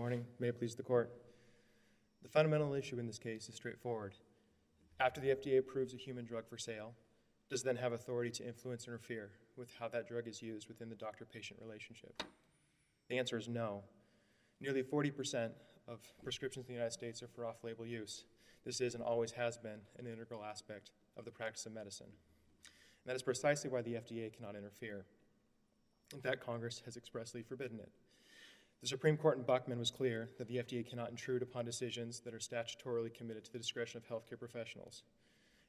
morning. May it please the court. The fundamental issue in this case is straightforward. After the FDA approves a human drug for sale, does it then have authority to influence and interfere with how that drug is used within the doctor-patient relationship? The answer is no. Nearly 40% of prescriptions in the United States are for off-label use. This is and always has been an integral aspect of the practice of medicine. And that is precisely why the FDA cannot interfere. In fact, Congress has expressly forbidden it. The Supreme Court in Buckman was clear that the FDA cannot intrude upon decisions that are statutorily committed to the discretion of healthcare professionals,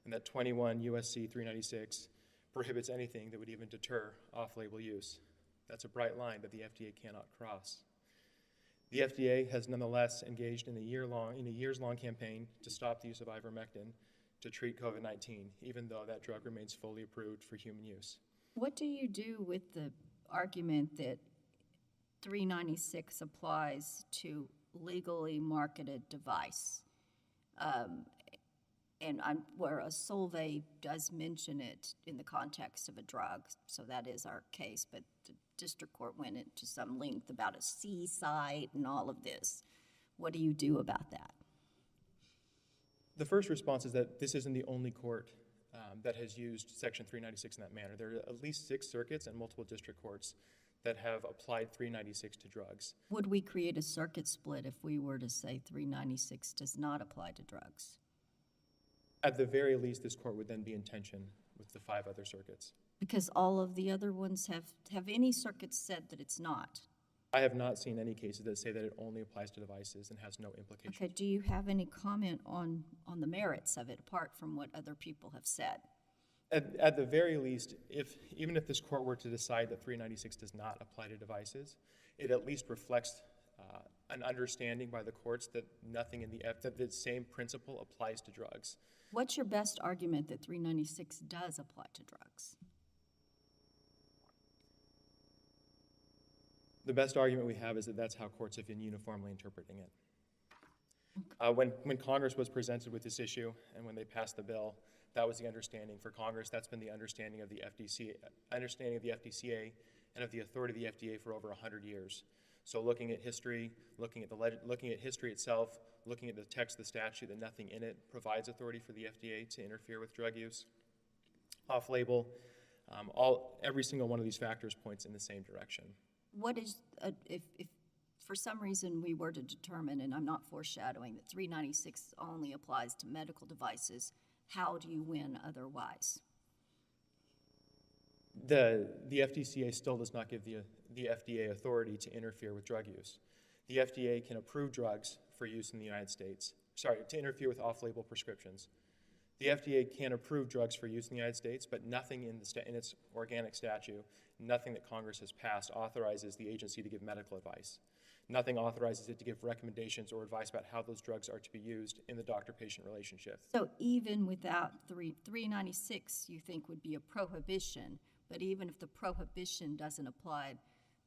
and that 21 U.S.C. 396 prohibits anything that would even deter off-label use. That's a bright line that the FDA cannot cross. The FDA has nonetheless engaged in a years-long campaign to stop the use of ivermectin to treat COVID-19, even though that drug remains fully approved for human use. What do you do with the argument that 396 applies to legally marketed device? Whereas Solvay does mention it in the context of a drug, so that is our case, but the district court went into some length about a C site and all of this. What do you do about that? The first response is that this isn't the only court that has used Section 396 in that manner. There are at least 6 circuits and multiple district courts that have applied 396 to drugs. Would we create a circuit split if we were to say 396 does not apply to drugs? At the very least, this court would then be in tension with the 5 other circuits. Because all of the other ones have any circuits said that it's not? I have not seen any cases that say that it only applies to devices and has no implications. Okay, do you have any comment on the merits of it, apart from what other people have said? At the very least, even if this court were to decide that 396 does not apply to devices, it at least reflects an understanding by the courts that nothing in that the same principle applies to drugs. What's your best argument that 396 does apply to drugs? The best argument we have is that that's how courts have been uniformly interpreting it. When Congress was presented with this issue and when they passed the bill, that was the understanding for Congress. That's been the understanding of the FDCA and of the authority of the FDA for over 100 years. So looking at history, looking at history itself, looking at the text of the statute, that nothing in it provides authority for the FDA to interfere with drug use. Off-label, every single one of these factors points in the same direction. What is, if for some reason we were to determine, and I'm not foreshadowing, that 396 only applies to medical devices, how do you win otherwise? The FDCA still does not give the FDA authority to interfere with drug use. The FDA can approve drugs for use in the United States, to interfere with off-label prescriptions. The FDA can approve drugs for use in the United States, but nothing in its organic statute, nothing that Congress has passed authorizes the agency to give medical advice. Nothing authorizes it to give recommendations or advice about how those drugs are to be used in the doctor-patient relationship. So even without 396, you think would be a prohibition, but even if the prohibition doesn't apply,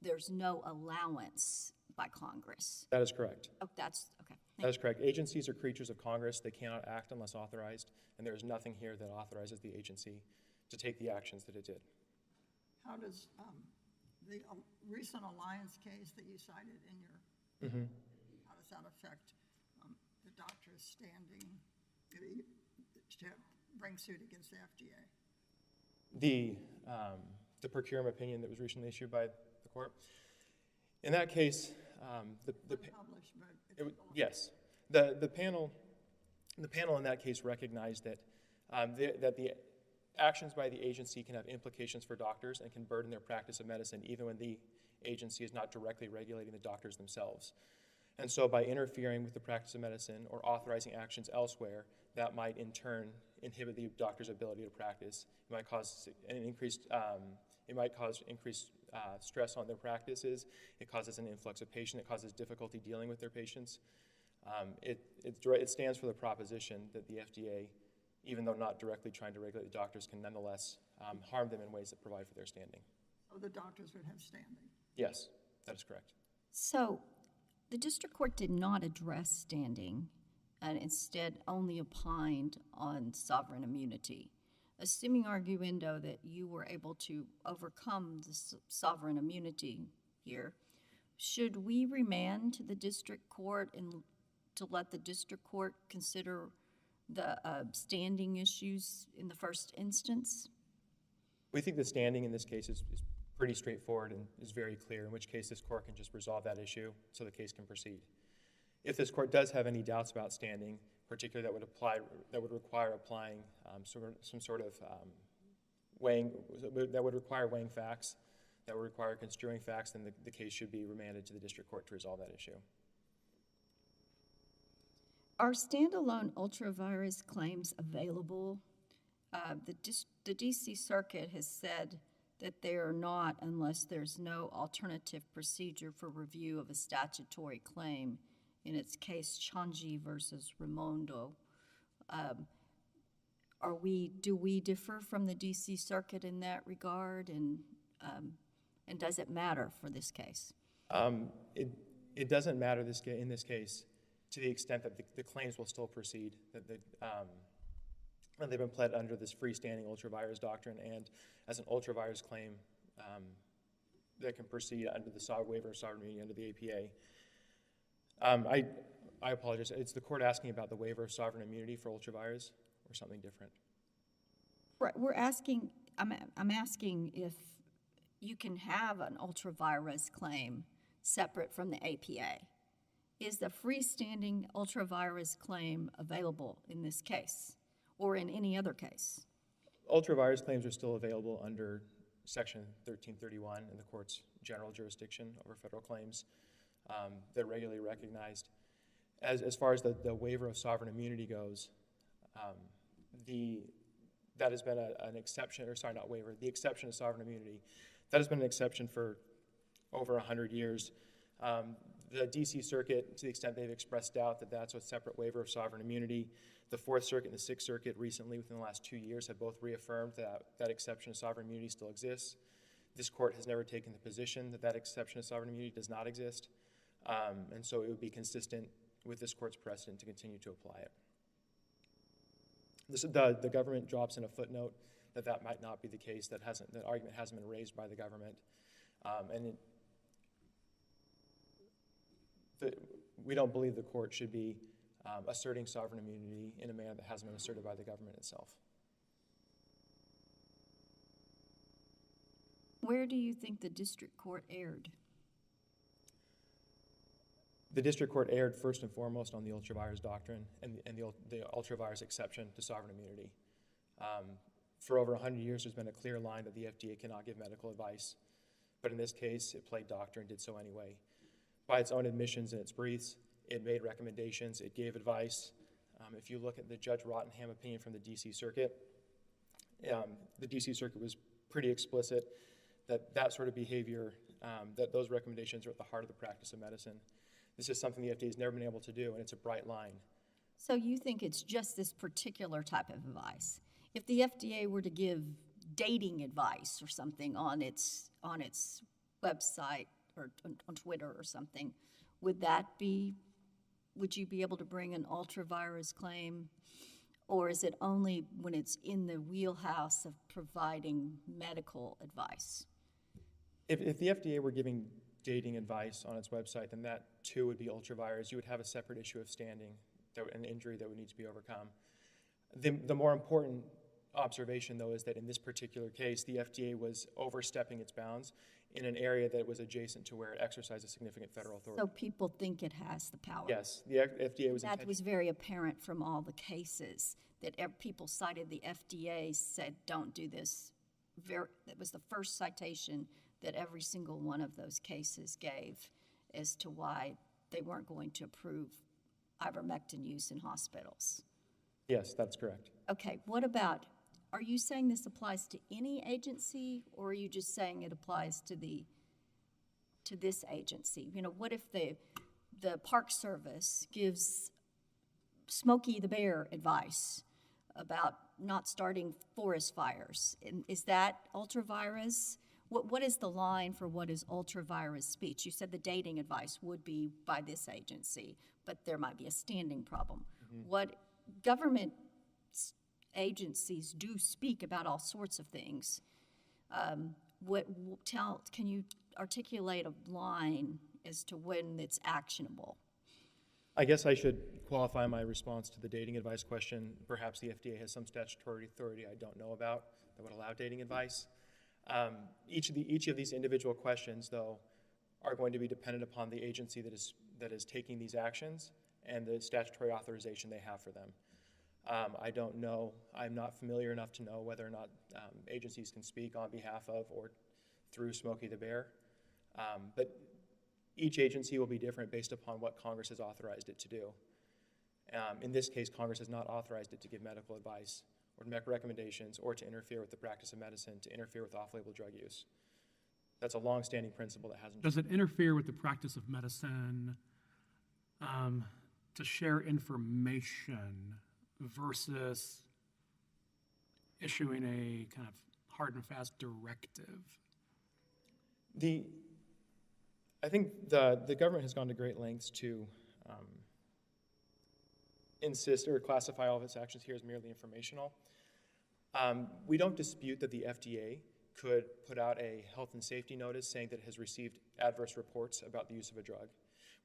there's no allowance by Congress. That is correct. Oh, that's okay. That is correct. Agencies are creatures of Congress. They cannot act unless authorized, and there is nothing here that authorizes the agency to take the actions that it did. How does the recent Alliance case that you cited in your, how does that affect the doctor's standing to bring suit against the FDA? The procurement opinion that was recently issued by the court. In that case, yes, the panel in that case recognized that that the actions by the agency can have implications for doctors and can burden their practice of medicine, even when the agency is not directly regulating the doctors themselves. And so by interfering with the practice of medicine or authorizing actions elsewhere, that might in turn inhibit the doctor's ability to practice. It might cause increased stress on their practices. It causes an influx of patients. It causes difficulty dealing with their patients. It stands for the proposition that the FDA, even though not directly trying to regulate the doctors, can nonetheless harm them in ways that provide for their standing. So the doctors would have standing? Yes, that is correct. So the district court did not address standing and instead only opined on sovereign immunity. Assuming arguendo that you were able to overcome the sovereign immunity here, should we remand to the district court and to let the district court consider the standing issues in the first instance? We think the standing in this case is pretty straightforward and is very clear, in which case this court can just resolve that issue so the case can proceed. If this court does have any doubts about standing, particularly that would require applying some sort of weighing, that would require weighing facts, that would require construing facts, then the case should be remanded to the district court to resolve that issue. Are standalone ultravirus claims available? The DC Circuit has said that they are not unless there's no alternative procedure for review of a statutory claim. In its case, Changi versus Raimondo. Do we differ from the DC Circuit in that regard, and does it matter for this case? It doesn't matter in this case to the extent that the claims will still proceed, that they've been pled under this freestanding ultravirus doctrine, and as an ultravirus claim that can proceed under the waiver of sovereign immunity under the APA. I apologize. It's the court asking about the waiver of sovereign immunity for ultravirus or something different? Right. We're asking. I'm asking if you can have an ultravirus claim separate from the APA. Is the freestanding ultravirus claim available in this case or in any other case? Ultravirus claims are still available under Section 1331 in the court's general jurisdiction over federal claims. They're regularly recognized. As far as the waiver of sovereign immunity goes, that has been an exception, or sorry, not waiver, the exception of sovereign immunity. That has been an exception for over 100 years. The DC Circuit, to the extent they've expressed doubt that that's a separate waiver of sovereign immunity, the Fourth Circuit and the Sixth Circuit recently, within the last 2 years, have both reaffirmed that exception of sovereign immunity still exists. This court has never taken the position that exception of sovereign immunity does not exist, and so it would be consistent with this court's precedent to continue to apply it. The government drops in a footnote that might not be the case, that argument hasn't been raised by the government, we don't believe the court should be asserting sovereign immunity in a manner that hasn't been asserted by the government itself. Where do you think the district court erred? The district court erred first and foremost on the ultravirus doctrine and the ultravirus exception to sovereign immunity. For over 100 years, there's been a clear line that the FDA cannot give medical advice, but in this case, it played doctor and did so anyway. By its own admissions and its briefs, it made recommendations, it gave advice. If you look at the Judge Rottenham opinion from the DC Circuit, the DC Circuit was pretty explicit that sort of behavior, that those recommendations are at the heart of the practice of medicine. This is something the FDA has never been able to do, and it's a bright line. So you think it's just this particular type of advice? If the FDA were to give dating advice or something on its website or on Twitter or something, would you be able to bring an ultravirus claim? Or is it only when it's in the wheelhouse of providing medical advice? If the FDA were giving dating advice on its website, then that too would be ultravirus. You would have a separate issue of standing, an injury that would need to be overcome. The more important observation, though, is that in this particular case, the FDA was overstepping its bounds in an area that was adjacent to where it exercised a significant federal authority. So people think it has the power. Yes, the FDA was. That was very apparent from all the cases that people cited. The FDA said, "Don't do this." That was the first citation that every single one of those cases gave as to why they weren't going to approve ivermectin use in hospitals. Yes, that's correct. Okay, what about, are you saying this applies to any agency, or are you just saying it applies to this agency? You know, what if the Park Service gives Smokey the Bear advice about not starting forest fires? Is that ultravirus? What is the line for what is ultravirus speech? You said the dating advice would be by this agency, but there might be a standing problem. Mm-hmm. What government agencies do speak about all sorts of things. Can you articulate a line as to when it's actionable. I guess I should qualify my response to the dating advice question. Perhaps the FDA has some statutory authority I don't know about that would allow dating advice. Each of these individual questions, though, are going to be dependent upon the agency that is taking these actions and the statutory authorization they have for them. I don't know, I'm not familiar enough to know whether or not agencies can speak on behalf of or through Smokey the Bear. But each agency will be different based upon what Congress has authorized it to do. In this case, Congress has not authorized it to give medical advice or to make recommendations or to interfere with the practice of medicine, to interfere with off-label drug use. That's a long-standing principle that hasn't. Does it interfere with the practice of medicine to share information versus issuing a kind of hard and fast directive? I think the government has gone to great lengths to insist or classify all of its actions here as merely informational. We don't dispute that the FDA could put out a health and safety notice saying that it has received adverse reports about the use of a drug.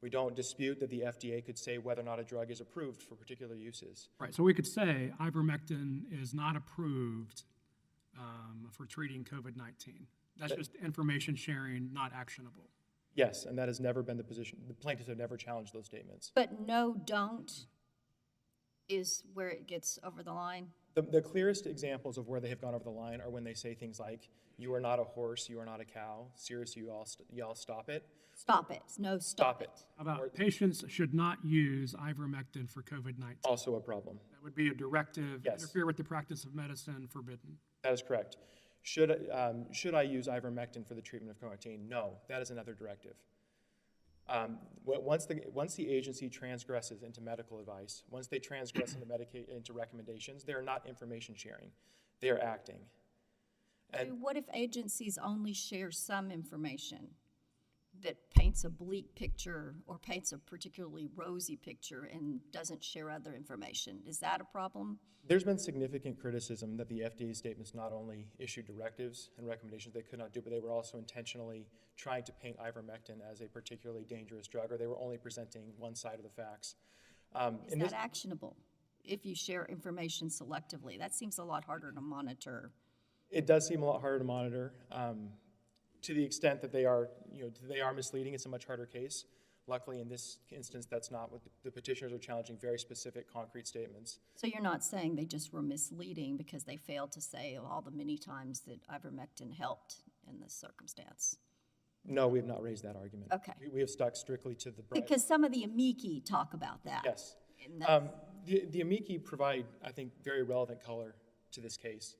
We don't dispute that the FDA could say whether or not a drug is approved for particular uses. Right, so we could say ivermectin is not approved for treating COVID-19. That's just information sharing, not actionable. Yes, and that has never been the position. The plaintiffs have never challenged those statements. But no, don't is where it gets over the line? The clearest examples of where they have gone over the line are when they say things like, "You are not a horse, you are not a cow. Seriously, y'all stop it." Stop it. No, stop it. How about patients should not use ivermectin for COVID-19? Also a problem. That would be a directive, Yes. interfere with the practice of medicine, forbidden. That is correct. Should I use ivermectin for the treatment of COVID-19? No, that is another directive. Once the agency transgresses into medical advice, once they transgress into recommendations, they are not information sharing. They are acting. And What if agencies only share some information that paints a bleak picture or paints a particularly rosy picture and doesn't share other information? Is that a problem? there's been significant criticism that the FDA's statements not only issued directives and recommendations they could not do, but they were also intentionally trying to paint ivermectin as a particularly dangerous drug, or they were only presenting one side of the facts. Is that actionable if you share information selectively? That seems a lot harder to monitor. It does seem a lot harder to monitor. To the extent that they are misleading, it's a much harder case. Luckily, in this instance, that's not what the petitioners are challenging, very specific, concrete statements. So you're not saying they just were misleading because they failed to say all the many times that ivermectin helped in this circumstance? No, we have not raised that argument. Okay. We have stuck strictly to the Because some of the amici talk about that. Yes. And that's- The amici provide, I think, very relevant color to this case,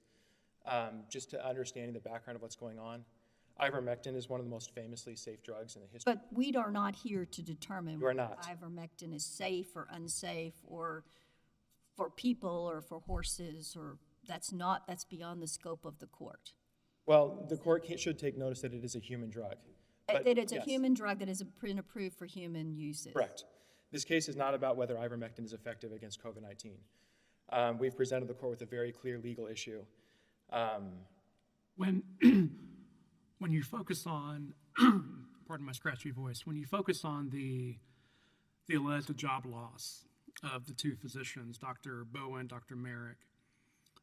just to understanding the background of what's going on. Ivermectin is one of the most famously safe drugs in the history. But we are not here to determine You are whether not. ivermectin is safe or unsafe or for people or for horses, or that's beyond the scope of the court. Well, the court should take notice that it is a human drug. But That it's a yes, human drug that has been approved for human uses. Correct. This case is not about whether ivermectin is effective against COVID-19. We've presented the court with a very clear legal issue. When you focus on, pardon my scratchy voice, when you focus on the alleged job loss of the two physicians, Dr. Bowen, Dr. Merrick,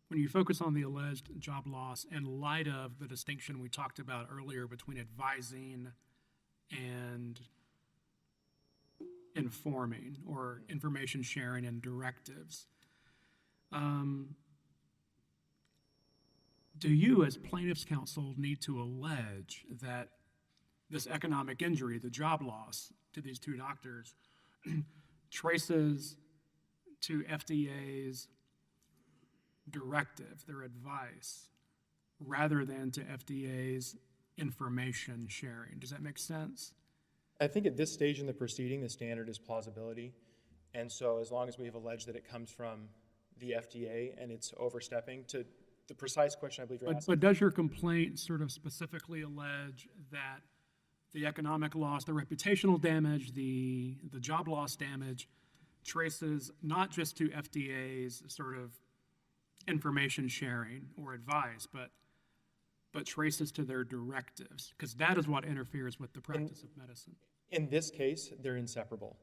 when you focus on the alleged job loss in light of the distinction we talked about earlier between advising and informing, or information sharing and directives, do you, as plaintiff's counsel, need to allege that this economic injury, the job loss to these two doctors, traces to FDA's directive, their advice, rather than to FDA's information sharing? Does that make sense? I think at this stage in the proceeding, the standard is plausibility. And so as long as we have alleged that it comes from the FDA and it's overstepping to the precise question I believe you're asking. But does your complaint sort of specifically allege that the economic loss, the reputational damage, the job loss damage traces not just to FDA's sort of information sharing or advice, but but traces to their directives, because that is what interferes with the practice of medicine. In this case, they're inseparable.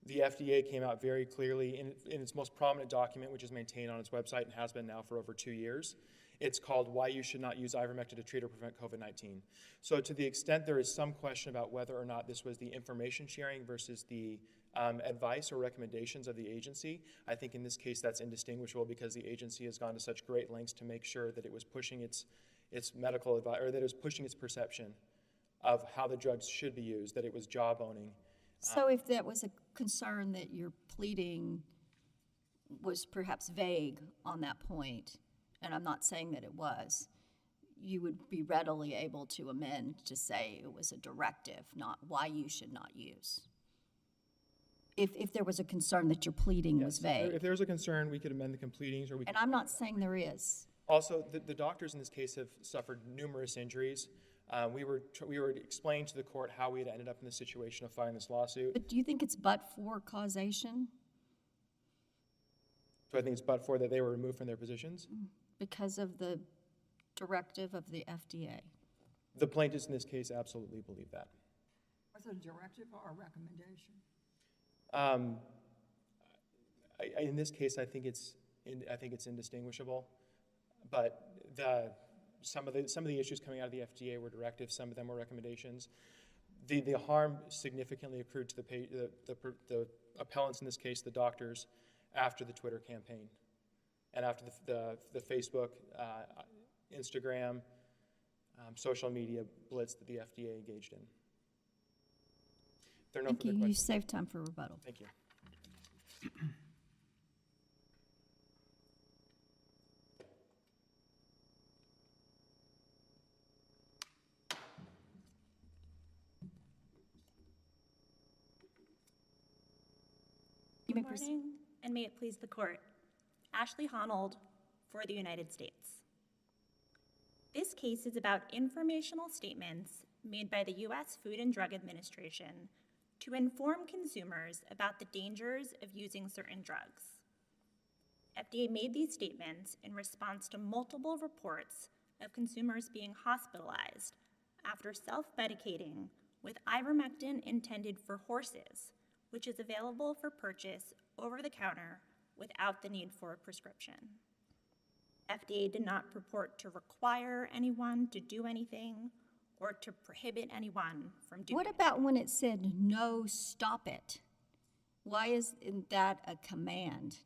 The FDA came out very clearly in its most prominent document, which is maintained on its website and has been now for over 2 years. It's called Why You Should Not Use Ivermectin to Treat or Prevent COVID-19. So to the extent there is some question about whether or not this was the information sharing versus the advice or recommendations of the agency, I think in this case that's indistinguishable because the agency has gone to such great lengths to make sure that it was pushing its medical advice, or that it was pushing its perception of how the drugs should be used, that it was job owning. So if that was a concern that your pleading was perhaps vague on that point, and I'm not saying that it was, you would be readily able to amend to say it was a directive, not why you should not use. If there was a concern that your pleading was vague. If there's a concern, we could amend the pleadings, or we could. And I'm not saying there is. Also, the doctors in this case have suffered numerous injuries. We were explaining to the court how we had ended up in the situation of filing this lawsuit. But do you think it's but-for causation? So I think it's but for that they were removed from their positions. Because of the directive of the FDA? The plaintiffs in this case absolutely believe that. Was it a directive or a recommendation? In this case, I think it's indistinguishable. But some of the issues coming out of the FDA were directives. Some of them were recommendations. The harm significantly accrued to the appellants in this case, the doctors, after the Twitter campaign, and after the Facebook, Instagram, social media blitz that the FDA engaged in. There are no Thank you. further You questions. saved time for rebuttal. Thank you. You may Good proceed. morning, and may it please the court. Ashley Honold for the United States. This case is about informational statements made by the U.S. Food and Drug Administration to inform consumers about the dangers of using certain drugs. FDA made these statements in response to multiple reports of consumers being hospitalized after self-medicating with ivermectin intended for horses, which is available for purchase over the counter without the need for a prescription. FDA did not purport to require anyone to do anything or to prohibit anyone from doing What about when it said, no, stop it? Why isn't that a command?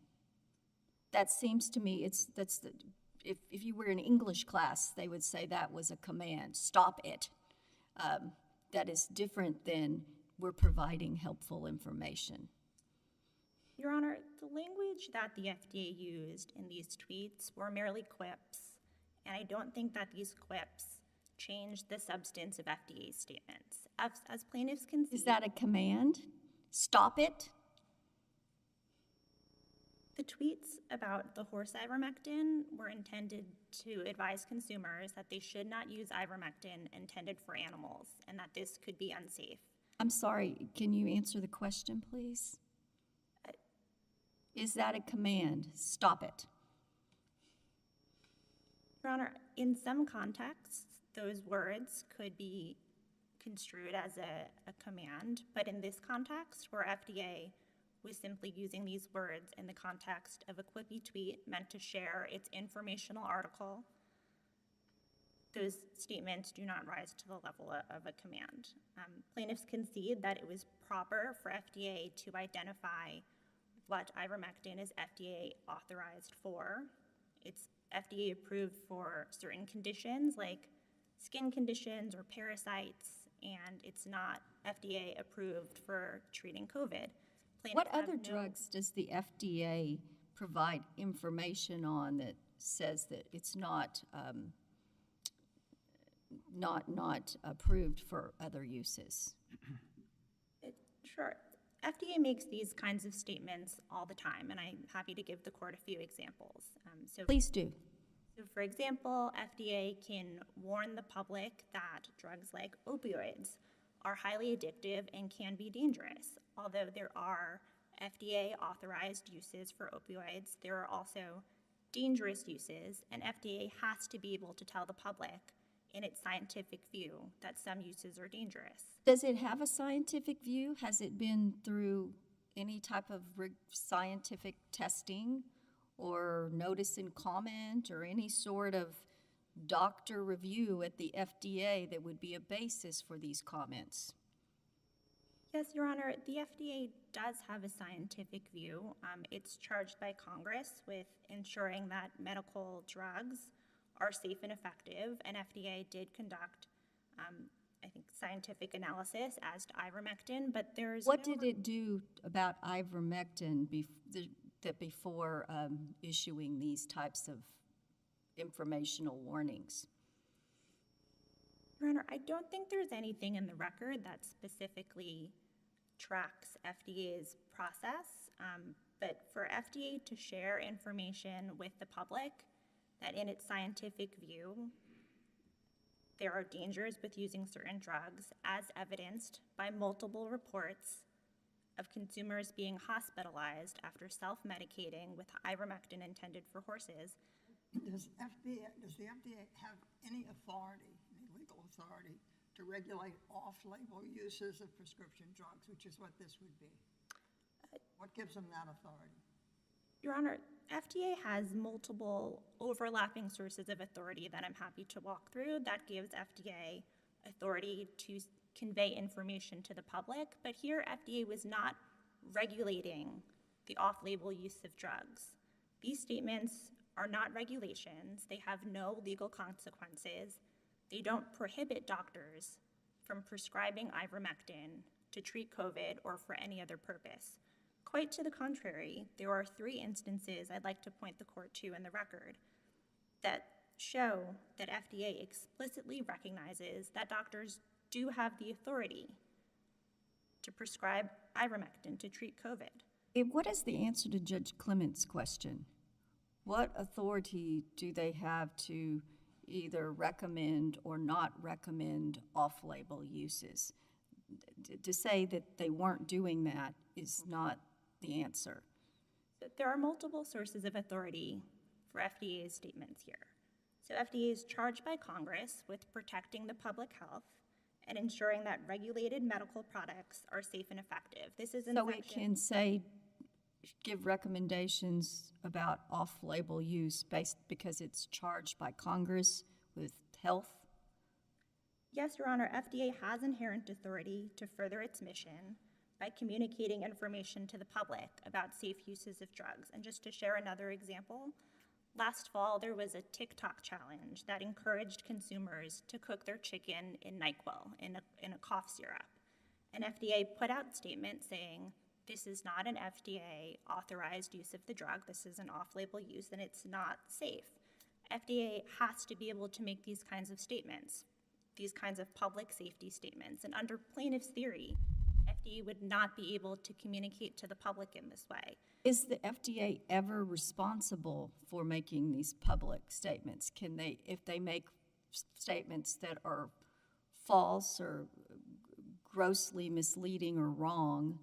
That seems to me, if you were in English class, they would say that was a command, stop it. That is different than we're providing helpful information. Your Honor, the language that the FDA used in these tweets were merely quips, and I don't think that these quips changed the substance of FDA's statements. As plaintiffs can see, Is that a command? Stop it? the tweets about the horse ivermectin were intended to advise consumers that they should not use ivermectin intended for animals and that this could be unsafe. I'm sorry, can you answer the question, please? Is that a command? Stop it. Your Honor, in some contexts, those words could be construed as a command, but in this context, where FDA was simply using these words in the context of a quippy tweet meant to share its informational article, those statements do not rise to the level of a command. Plaintiffs concede that it was proper for FDA to identify what ivermectin is FDA authorized for. It's FDA approved for certain conditions like skin conditions or parasites, and it's not FDA approved for treating COVID. What Plaintiffs have other no- drugs does the FDA provide information on that says that it's not approved for other uses? Sure. FDA makes these kinds of statements all the time, and I'm happy to give the court a few examples. Please do. So for example, FDA can warn the public that drugs like opioids are highly addictive and can be dangerous. Although there are FDA authorized uses for opioids, there are also dangerous uses, and FDA has to be able to tell the public in its scientific view that some uses are dangerous. Does it have a scientific view? Has it been through any type of scientific testing or notice and comment or any sort of doctor review at the FDA that would be a basis for these comments? Yes, Your Honor, the FDA does have a scientific view. It's charged by Congress with ensuring that medical drugs are safe and effective, and FDA did conduct, I think, scientific analysis as to ivermectin, but there's What did it do about ivermectin before issuing these types of informational warnings? Your Honor, I don't think there's anything in the record that specifically tracks FDA's process, but for FDA to share information with the public that in its scientific view, there are dangers with using certain drugs, as evidenced by multiple reports of consumers being hospitalized after self-medicating with ivermectin intended for horses. Does the FDA have any authority, any legal authority, to regulate off-label uses of prescription drugs, which is what this would be? What gives them that authority? Your Honor, FDA has multiple overlapping sources of authority that I'm happy to walk through. That gives FDA authority to convey information to the public, but here FDA was not regulating the off-label use of drugs. These statements are not regulations. They have no legal consequences. They don't prohibit doctors from prescribing ivermectin to treat COVID or for any other purpose. Quite to the contrary, there are 3 instances I'd like to point the court to in the record that show that FDA explicitly recognizes that doctors do have the authority to prescribe ivermectin to treat COVID. What is the answer to Judge Clement's question? What authority do they have to either recommend or not recommend off-label uses? To say that they weren't doing that is not the answer. There are multiple sources of authority for FDA's statements here. So FDA is charged by Congress with protecting the public health and ensuring that regulated medical products are safe and effective. This is in So it can say, give recommendations about off-label use because it's charged by Congress with health? Yes, Your Honor, FDA has inherent authority to further its mission by communicating information to the public about safe uses of drugs. And just to share another example, last fall there was a TikTok challenge that encouraged consumers to cook their chicken in NyQuil, in a cough syrup. And FDA put out statements saying, this is not an FDA authorized use of the drug, this is an off-label use and it's not safe. FDA has to be able to make these kinds of statements, these kinds of public safety statements. And under plaintiff's theory, FDA would not be able to communicate to the public in this way. Is the FDA ever responsible for making these public statements? Can they, if they make statements that are false or grossly misleading or wrong,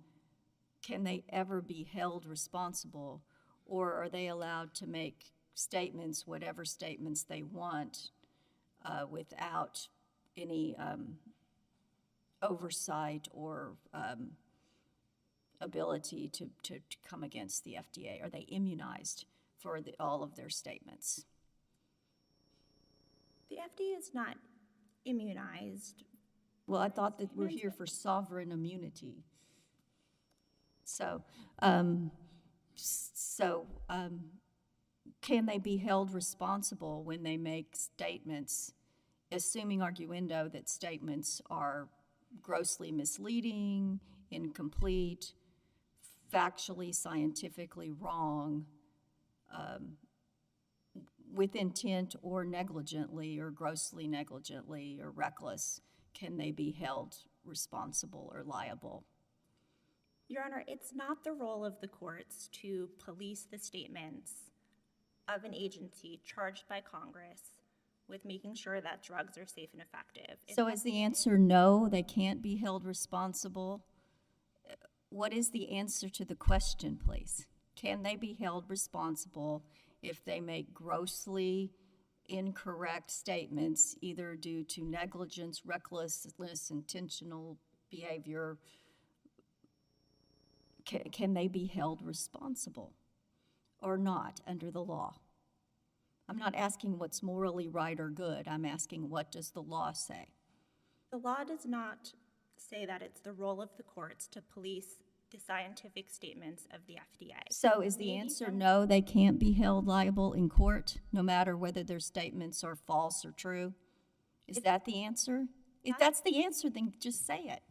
can they ever be held responsible? Or are they allowed to make statements, whatever statements they want, without any oversight or ability to come against the FDA? Are they immunized for all of their statements? The FDA is not immunized. Well, I thought that we're here for sovereign immunity. So, can they be held responsible when they make statements, assuming arguendo that statements are grossly misleading, incomplete, factually, scientifically wrong, with intent or negligently or grossly negligently or reckless? Can they be held responsible or liable? Your Honor, it's not the role of the courts to police the statements of an agency charged by Congress with making sure that drugs are safe and effective. So is the answer no, they can't be held responsible? What is the answer to the question, please? Can they be held responsible if they make grossly incorrect statements, either due to negligence, recklessness, intentional behavior, can they be held responsible or not under the law? I'm not asking what's morally right or good. I'm asking, what does the law say? The law does not say that it's the role of the courts to police the scientific statements of the FDA. So is the answer no, they can't be held liable in court, no matter whether their statements are false or true? Is that the answer? If that's the answer, then just say it.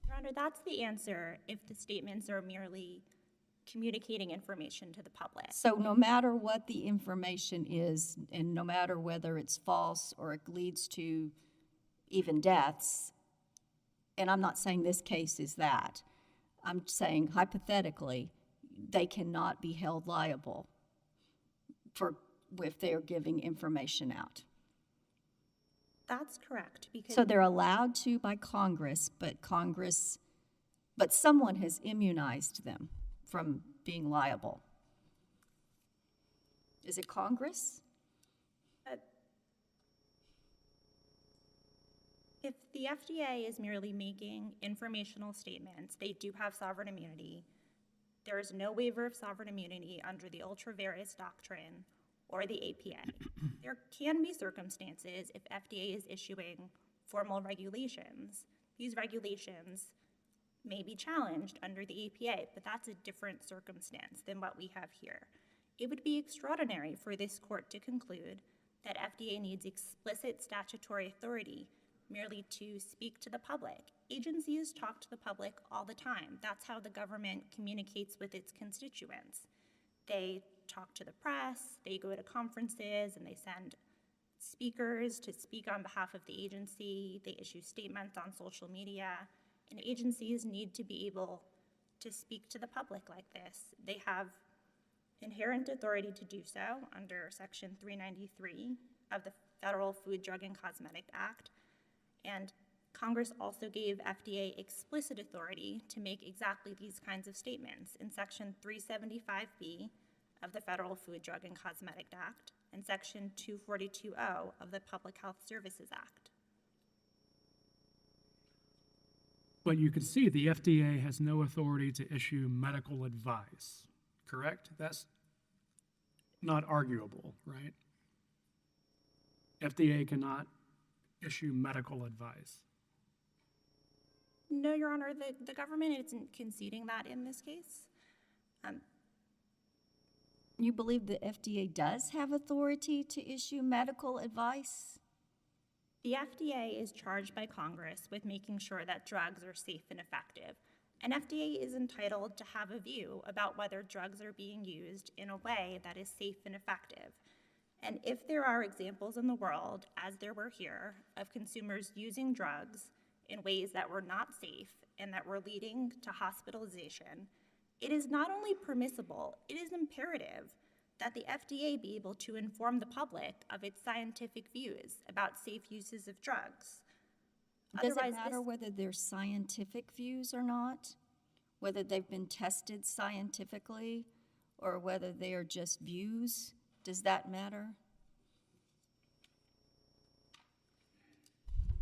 Your Honor, that's the answer if the statements are merely communicating information to the public. So no matter what the information is, and no matter whether it's false or it leads to even deaths, and I'm not saying this case is that, I'm saying hypothetically, they cannot be held liable for if they're giving information out. That's correct, because So they're allowed to by Congress, but someone has immunized them from being liable. Is it Congress? if the FDA is merely making informational statements, they do have sovereign immunity. There is no waiver of sovereign immunity under the ultra vires doctrine or the APA. There can be circumstances if FDA is issuing formal regulations. These regulations may be challenged under the APA, but that's a different circumstance than what we have here. It would be extraordinary for this court to conclude that FDA needs explicit statutory authority merely to speak to the public. Agencies talk to the public all the time. That's how the government communicates with its constituents. They talk to the press, they go to conferences, and they send speakers to speak on behalf of the agency. They issue statements on social media, and agencies need to be able to speak to the public like this. They have inherent authority to do so under Section 393 of the Federal Food, Drug, and Cosmetic Act, and Congress also gave FDA explicit authority to make exactly these kinds of statements in Section 375B of the Federal Food, Drug, and Cosmetic Act and Section 242O of the Public Health Services Act. But you can see the FDA has no authority to issue medical advice, correct? That's not arguable, right? FDA cannot issue medical advice. No, Your Honor, the government isn't conceding that in this case. You believe the FDA does have authority to issue medical advice? The FDA is charged by Congress with making sure that drugs are safe and effective. And FDA is entitled to have a view about whether drugs are being used in a way that is safe and effective. And if there are examples in the world, as there were here, of consumers using drugs in ways that were not safe and that were leading to hospitalization, it is not only permissible, it is imperative that the FDA be able to inform the public of its scientific views about safe uses of drugs. Does it Otherwise, matter whether they're scientific views or not? Whether they've been tested scientifically or whether they are just views? Does that matter?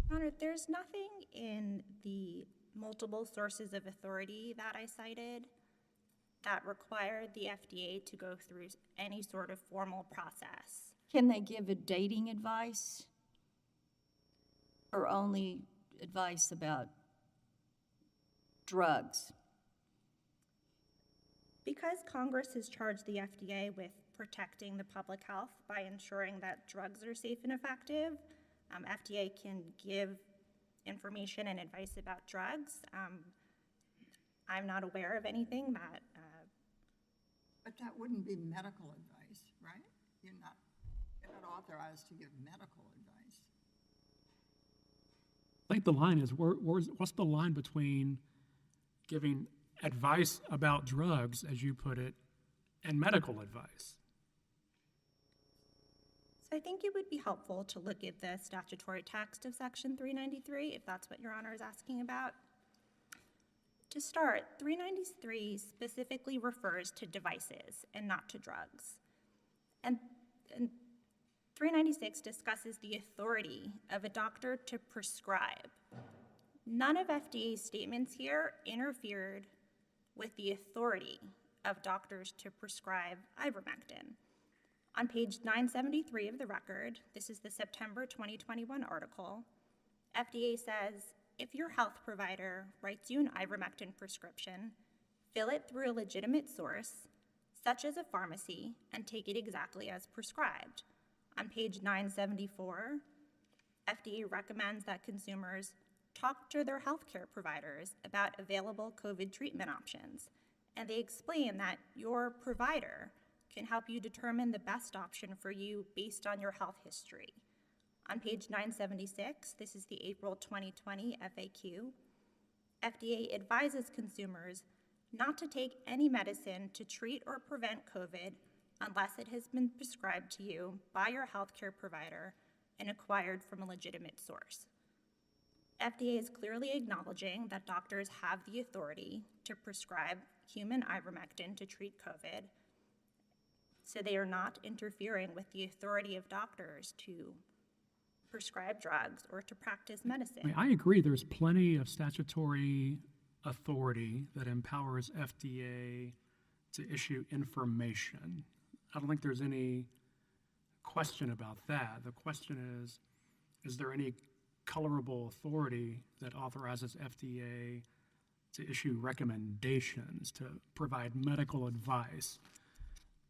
Your Honor, there's nothing in the multiple sources of authority that I cited that required the FDA to go through any sort of formal process. Can they give a dating advice? Or only advice about drugs? Because Congress has charged the FDA with protecting the public health by ensuring that drugs are safe and effective, FDA can give information and advice about drugs. I'm not aware of anything that... But that wouldn't be medical advice, right? You're not authorized to give medical advice. I think the line is, what's the line between giving advice about drugs, as you put it, and medical advice? So I think it would be helpful to look at the statutory text of Section 393, if that's what Your Honor is asking about. To start, 393 specifically refers to devices and not to drugs. And 396 discusses the authority of a doctor to prescribe. None of FDA's statements here interfered with the authority of doctors to prescribe ivermectin. On page 973 of the record, this is the September 2021 article, FDA says, if your health provider writes you an ivermectin prescription, fill it through a legitimate source, such as a pharmacy, and take it exactly as prescribed. On page 974, FDA recommends that consumers talk to their healthcare providers about available COVID treatment options, and they explain that your provider can help you determine the best option for you based on your health history. On page 976, this is the April 2020 FAQ, FDA advises consumers not to take any medicine to treat or prevent COVID unless it has been prescribed to you by your healthcare provider and acquired from a legitimate source. FDA is clearly acknowledging that doctors have the authority to prescribe human ivermectin to treat COVID, so they are not interfering with the authority of doctors to prescribe drugs or to practice medicine. I agree, there's plenty of statutory authority that empowers FDA to issue information. I don't think there's any question about that. The question is there any colorable authority that authorizes FDA to issue recommendations, to provide medical advice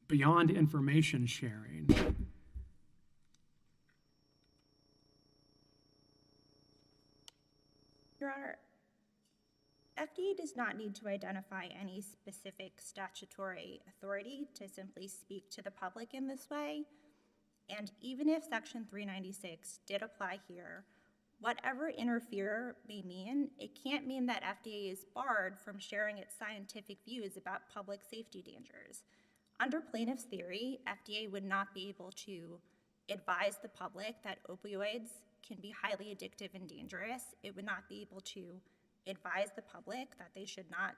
beyond information sharing? Your Honor, FDA does not need to identify any specific statutory authority to simply speak to the public in this way. And even if Section 396 did apply here, whatever interfere may mean, it can't mean that FDA is barred from sharing its scientific views about public safety dangers. Under plaintiff's theory, FDA would not be able to advise the public that opioids can be highly addictive and dangerous. It would not be able to advise the public that they should not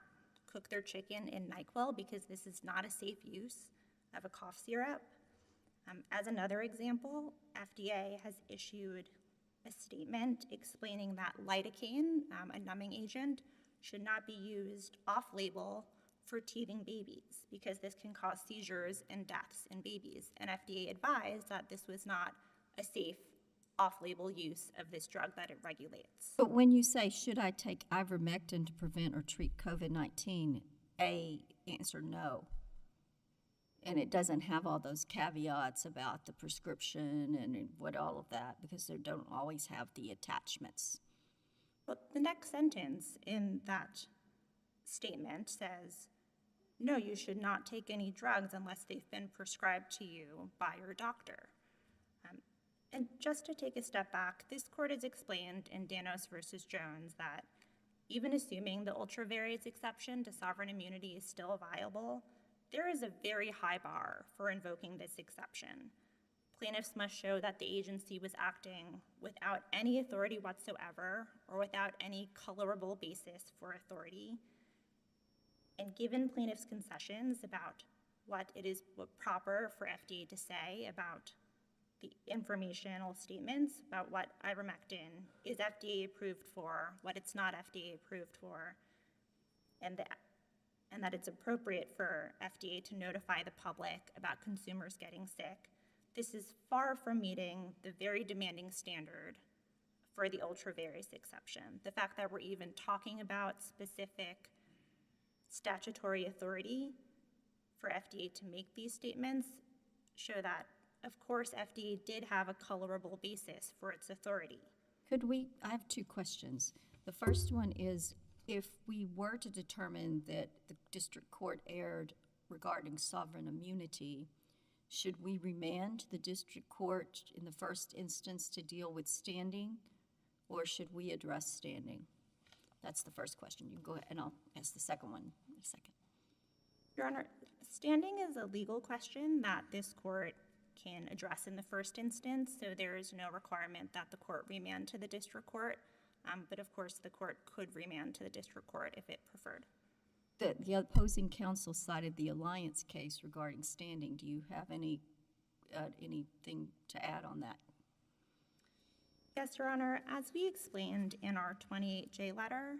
cook their chicken in NyQuil because this is not a safe use of a cough syrup. As another example, FDA has issued a statement explaining that lidocaine, a numbing agent, should not be used off-label for teething babies because this can cause seizures and deaths in babies. And FDA advised that this was not a safe off-label use of this drug that it regulates. But when you say, should I take ivermectin to prevent or treat COVID-19, answer no. And it doesn't have all those caveats about the prescription and what all of that, because they don't always have the attachments. Well, the next sentence in that statement says, no, you should not take any drugs unless they've been prescribed to you by your doctor. And just to take a step back, this court has explained in Danos versus Jones that even assuming the ultra-various exception to sovereign immunity is still viable, there is a very high bar for invoking this exception. Plaintiffs must show that the agency was acting without any authority whatsoever or without any colorable basis for authority. And given plaintiffs' concessions about what proper for FDA to say about the informational statements about what ivermectin is FDA approved for, what it's not FDA approved for, and that it's appropriate for FDA to notify the public about consumers getting sick, this is far from meeting the very demanding standard for the ultra-various exception. The fact that we're even talking about specific statutory authority for FDA to make these statements show that, of course, FDA did have a colorable basis for its authority. I have two questions. The first one is, if we were to determine that the district court erred regarding sovereign immunity, should we remand the district court in the first instance to deal with standing, or should we address standing? That's the first question. You can go ahead, and I'll ask the second one in a second. Your Honor, standing is a legal question that this court can address in the first instance, so there is no requirement that the court remand to the district court, but of course the court could remand to the district court if it preferred. The opposing counsel cited the Alliance case regarding standing. Do you have any anything to add on that? Yes, Your Honor. As we explained in our 28J letter,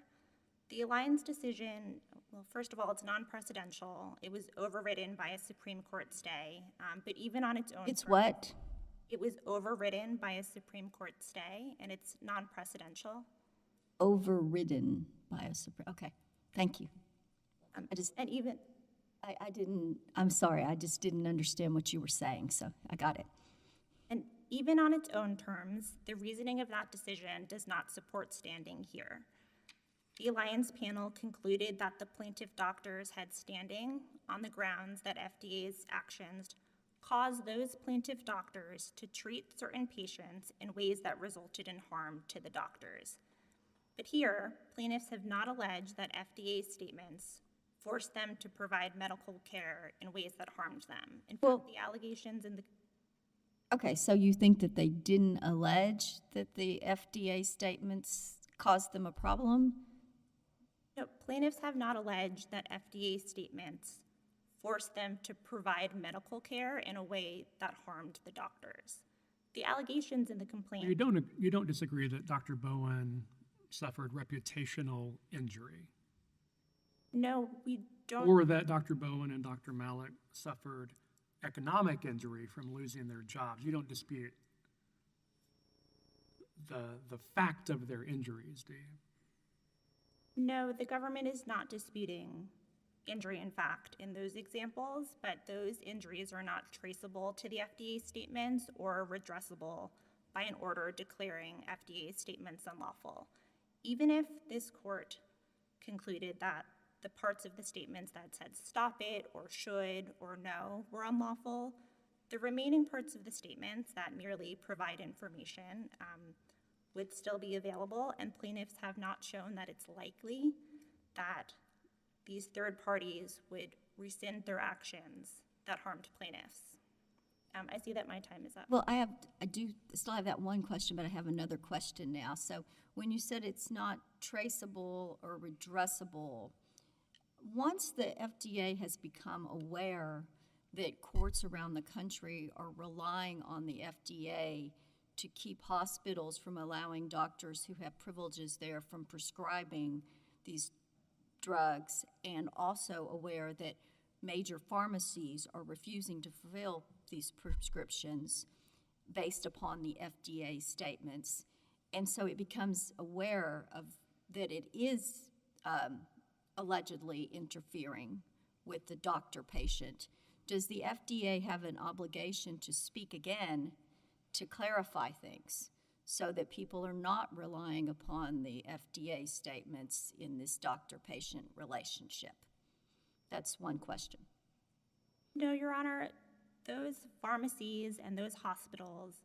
the Alliance decision, well, first of all, it's non-precedential. It was overridden by a Supreme Court stay, but even on its own It's terms, what? it was overridden by a Supreme Court stay, and it's non-precedential. Overridden by a Supreme, okay, thank you. And even, I didn't, I'm sorry, I just didn't understand what you were saying, so I got it. and even on its own terms, the reasoning of that decision does not support standing here. The Alliance panel concluded that the plaintiff doctors had standing on the grounds that FDA's actions caused those plaintiff doctors to treat certain patients in ways that resulted in harm to the doctors. But here, plaintiffs have not alleged that FDA's statements forced them to provide medical care in ways that harmed them. In Well- fact, the allegations in the Okay, so you think that they didn't allege that the FDA statements caused them a problem? No, plaintiffs have not alleged that FDA statements forced them to provide medical care in a way that harmed the doctors. The allegations in the complaint. You don't disagree that Dr. Bowen suffered reputational injury, No, we don't. or that Dr. Bowen and Dr. Malik suffered economic injury from losing their jobs. You don't dispute the fact of their injuries, do you? No, the government is not disputing injury in fact in those examples, but those injuries are not traceable to the FDA statements or redressable by an order declaring FDA statements unlawful. Even if this court concluded that the parts of the statements that said stop it or should or no were unlawful, the remaining parts of the statements that merely provide information would still be available, and plaintiffs have not shown that it's likely that these third parties would rescind their actions that harmed plaintiffs. I see that my time is up. Well, I do still have that one question, but I have another question now. So when you said it's not traceable or redressable, once the FDA has become aware that courts around the country are relying on the FDA to keep hospitals from allowing doctors who have privileges there from prescribing these drugs, and also aware that major pharmacies are refusing to fulfill these prescriptions based upon the FDA statements, and so it becomes aware of that it is allegedly interfering with the doctor-patient, does the FDA have an obligation to speak again to clarify things so that people are not relying upon the FDA statements in this doctor-patient relationship? That's one question. No, Your Honor, those pharmacies and those hospitals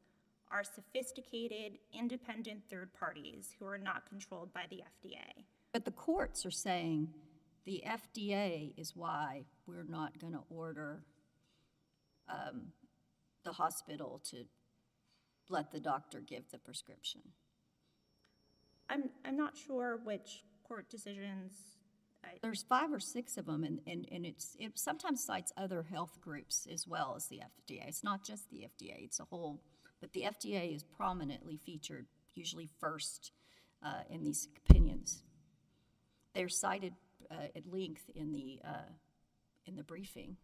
are sophisticated, independent third parties who are not controlled by the FDA. But the courts are saying the FDA is why we're not going to order the hospital to let the doctor give the prescription. I'm not sure which court decisions. There's 5 or 6 of them, and it sometimes cites other health groups as well as the FDA. It's not just the FDA, it's a whole, but the FDA is prominently featured, usually first in these opinions. They're cited at length in the briefing.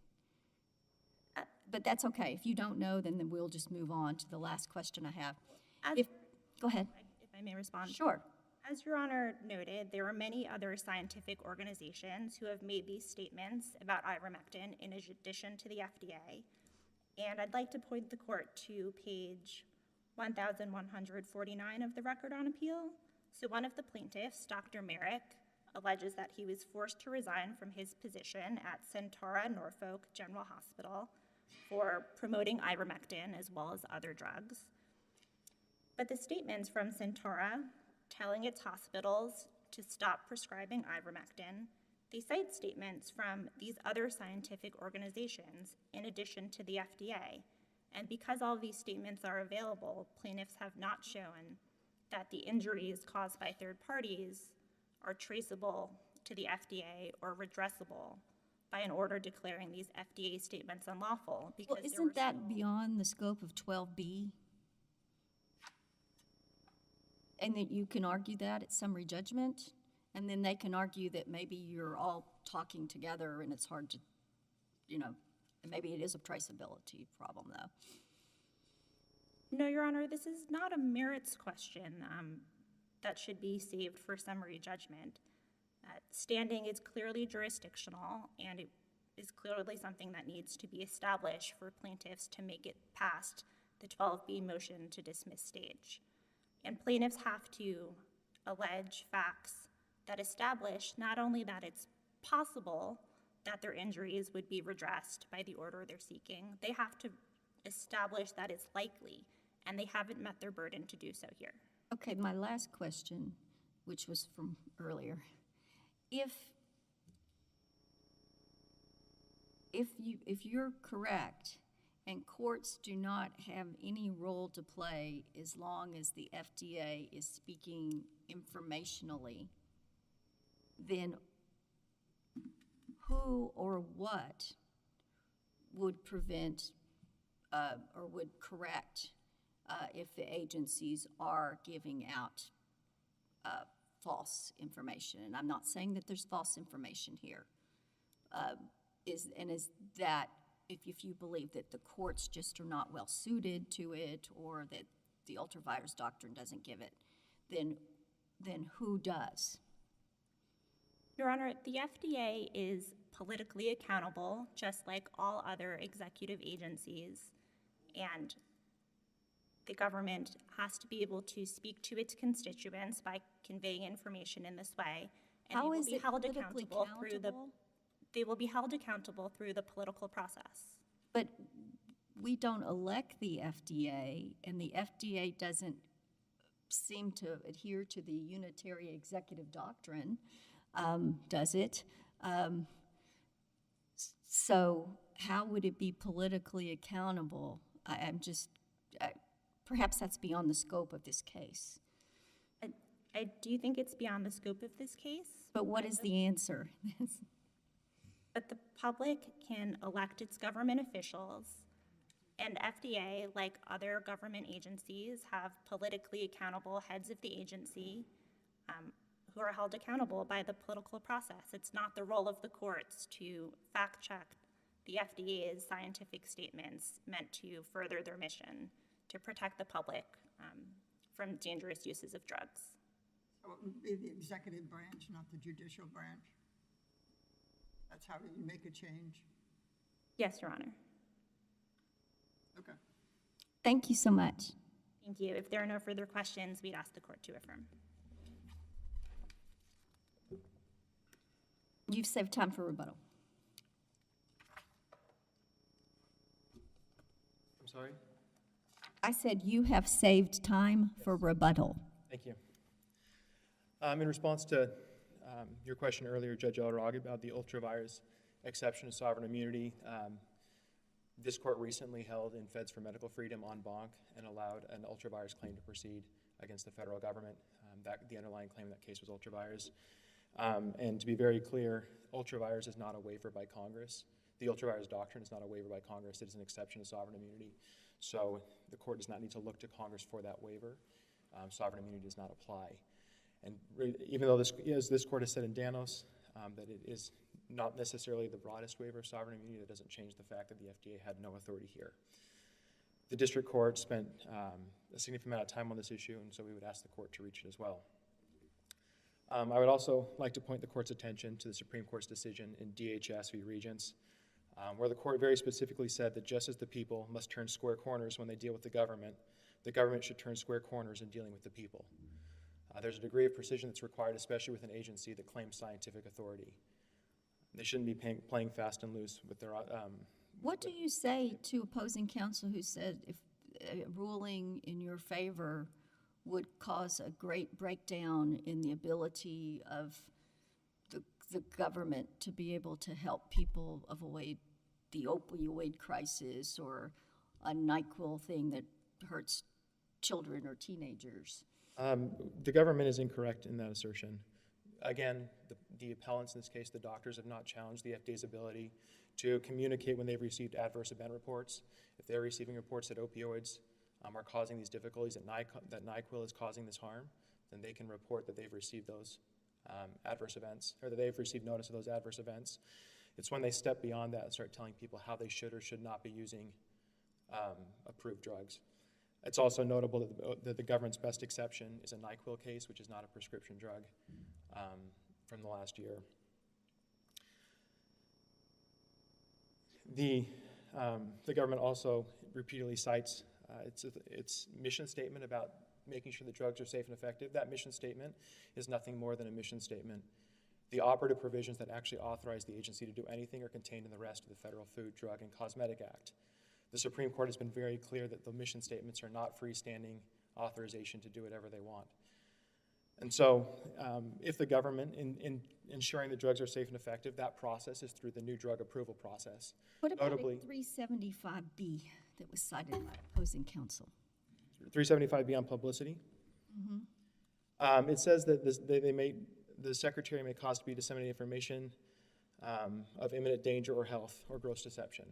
But that's okay. If you don't know, then we'll just move on to the last question I have. Go ahead. If I may respond. Sure. As Your Honor noted, there are many other scientific organizations who have made these statements about ivermectin in addition to the FDA. And I'd like to point the court to page 1149 of the record on appeal. So one of the plaintiffs, Dr. Merrick, alleges that he was forced to resign from his position at Centaura Norfolk General Hospital for promoting ivermectin as well as other drugs. But the statements from Centaura telling its hospitals to stop prescribing ivermectin, they cite statements from these other scientific organizations in addition to the FDA. And because all of these statements are available, plaintiffs have not shown that the injuries caused by third parties are traceable to the FDA or redressable by an order declaring these FDA statements unlawful because Well, there isn't were that so- beyond the scope of 12B? And that you can argue that at summary judgment? And then they can argue that maybe you're all talking together and it's hard to, and maybe it is a traceability problem, though. No, Your Honor, this is not a merits question that should be saved for summary judgment. Standing is clearly jurisdictional, and it is clearly something that needs to be established for plaintiffs to make it past the 12B motion to dismiss stage. And plaintiffs have to allege facts that establish not only that it's possible that their injuries would be redressed by the order they're seeking, they have to establish that it's likely, and they haven't met their burden to do so here. Okay, my last question, which was from earlier. If you're correct and courts do not have any role to play as long as the FDA is speaking informationally, then who or what would prevent or would correct if the agencies are giving out false information? And I'm not saying that there's false information here. Is that if you believe that the courts just are not well suited to it, or that the ultravirus doctrine doesn't give it, then who does? Your Honor, the FDA is politically accountable, just like all other executive agencies, and the government has to be able to speak to its constituents by conveying information in this way. And How they will is be it held politically accountable through the accountable? They will be held accountable through the political process. But we don't elect the FDA, and the FDA doesn't seem to adhere to the unitary executive doctrine, does it? So how would it be politically accountable? Perhaps that's beyond the scope of this case. I do think it's beyond the scope of this case. But what is the answer? But the public can elect its government officials, and FDA, like other government agencies, have politically accountable heads of the agency who are held accountable by the political process. It's not the role of the courts to fact-check the FDA's scientific statements meant to further their mission to protect the public from dangerous uses of drugs. So it would be the executive branch, not the judicial branch? That's how you make a change? Yes, Your Honor. Okay. Thank you so much. Thank you. If there are no further questions, we'd ask the court to affirm. You've saved time for rebuttal. I'm sorry? I said you have saved time for rebuttal. Thank you. In response to your question earlier, Judge Elrog, about the ultravirus exception to sovereign immunity, this court recently held in Feds for Medical Freedom en banc and allowed an ultravirus claim to proceed against the federal government. The underlying claim in that case was ultravirus. And to be very clear, ultravirus is not a waiver by Congress. The ultravirus doctrine is not a waiver by Congress. It is an exception to sovereign immunity. So the court does not need to look to Congress for that waiver. Sovereign immunity does not apply. And even though this court has said in Danos that it is not necessarily the broadest waiver of sovereign immunity, that doesn't change the fact that the FDA had no authority here. The district court spent a significant amount of time on this issue, and so we would ask the court to reach it as well. I would also like to point the court's attention to the Supreme Court's decision in DHS v. Regents, where the court very specifically said that just as the people must turn square corners when they deal with the government should turn square corners in dealing with the people. There's a degree of precision that's required, especially with an agency that claims scientific authority. They shouldn't be playing fast and loose with their... What do you say to opposing counsel who said if a ruling in your favor would cause a great breakdown in the ability of the government to be able to help people avoid the opioid crisis or a NyQuil thing that hurts children or teenagers? The government is incorrect in that assertion. Again, the appellants, in this case, the doctors, have not challenged the FDA's ability to communicate when they've received adverse event reports. If they're receiving reports that opioids are causing these difficulties, that NyQuil is causing this harm, then they can report that they've received those adverse events, or that they've received notice of those adverse events. It's when they step beyond that and start telling people how they should or should not be using approved drugs. It's also notable that the government's best exception is a NyQuil case, which is not a prescription drug, from the last year. The government also repeatedly cites its mission statement about making sure the drugs are safe and effective. That mission statement is nothing more than a mission statement. The operative provisions that actually authorize the agency to do anything are contained in the rest of the Federal Food, Drug, and Cosmetic Act. The Supreme Court has been very clear that the mission statements are not freestanding authorization to do whatever they want. And so if the government, in ensuring that drugs are safe and effective, that process is through the new drug approval process. What about Notably, 375B that was cited by opposing counsel? 375B on publicity. It says that the secretary may cause to be disseminated information of imminent danger or health or gross deception.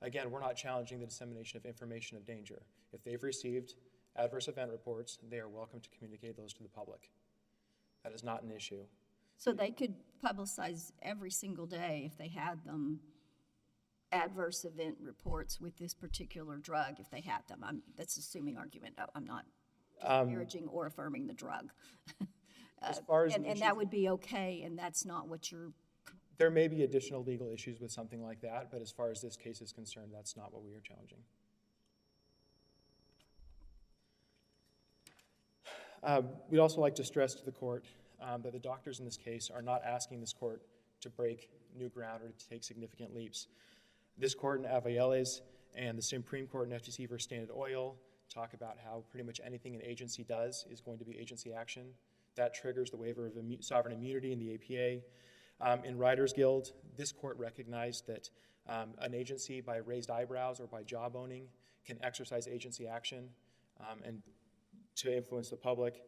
Again, we're not challenging the dissemination of information of danger. If they've received adverse event reports, they are welcome to communicate those to the public. That is not an issue. So they could publicize every single day if they had them, adverse event reports with this particular drug, if they had them. That's assuming argument. I'm not disparaging or affirming the drug. As far as and that would be okay, and that's not what you're... There may be additional legal issues with something like that, but as far as this case is concerned, that's not what we are challenging. We'd also like to stress to the court that the doctors in this case are not asking this court to break new ground or to take significant leaps. This court in Aveilles and the Supreme Court in FTC versus Standard Oil talk about how pretty much anything an agency does is going to be agency action. That triggers the waiver of sovereign immunity in the APA. In Writers Guild, this court recognized that an agency, by raised eyebrows or by job owning, can exercise agency action and to influence the public.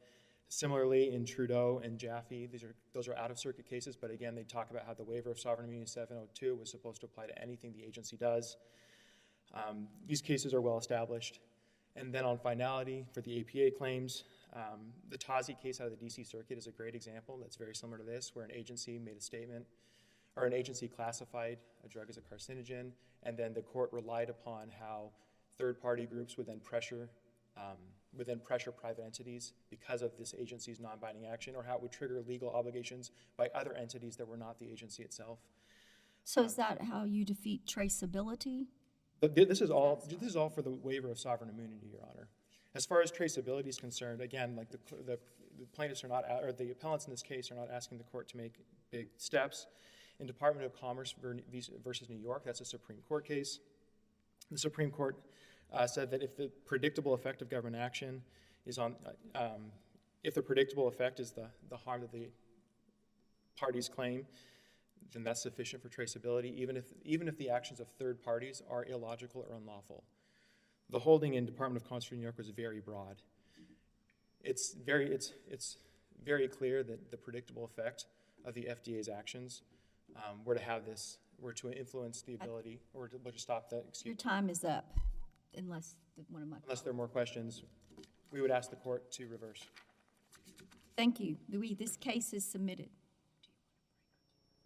Similarly, in Trudeau and Jaffe, those are out-of-circuit cases, but again, they talk about how the waiver of sovereign immunity 702 was supposed to apply to anything the agency does. These cases are well established. And then on finality, for the APA claims, the Tazi case out of the DC Circuit is a great example that's very similar to this, where an agency made a statement, or an agency classified a drug as a carcinogen, and then the court relied upon how third-party groups would then pressure private entities because of this agency's non-binding action, or how it would trigger legal obligations by other entities that were not the agency itself. So is that how you defeat traceability? But this is all for the waiver of sovereign immunity, Your Honor. As far as traceability is concerned, again, like the plaintiffs are not, or the appellants in this case are not asking the court to make big steps. In Department of Commerce versus New York, that's a Supreme Court case. The Supreme Court said that if the predictable effect of government action is if the predictable effect is the harm that the parties claim, then that's sufficient for traceability, even if the actions of third parties are illogical or unlawful. The holding in Department of Commerce in New York was very broad. It's very clear that the predictable effect of the FDA's actions were to influence the ability, or to stop that. Your time is up, unless there are more questions, we would ask the court to reverse. Thank you. Louis, this case is submitted.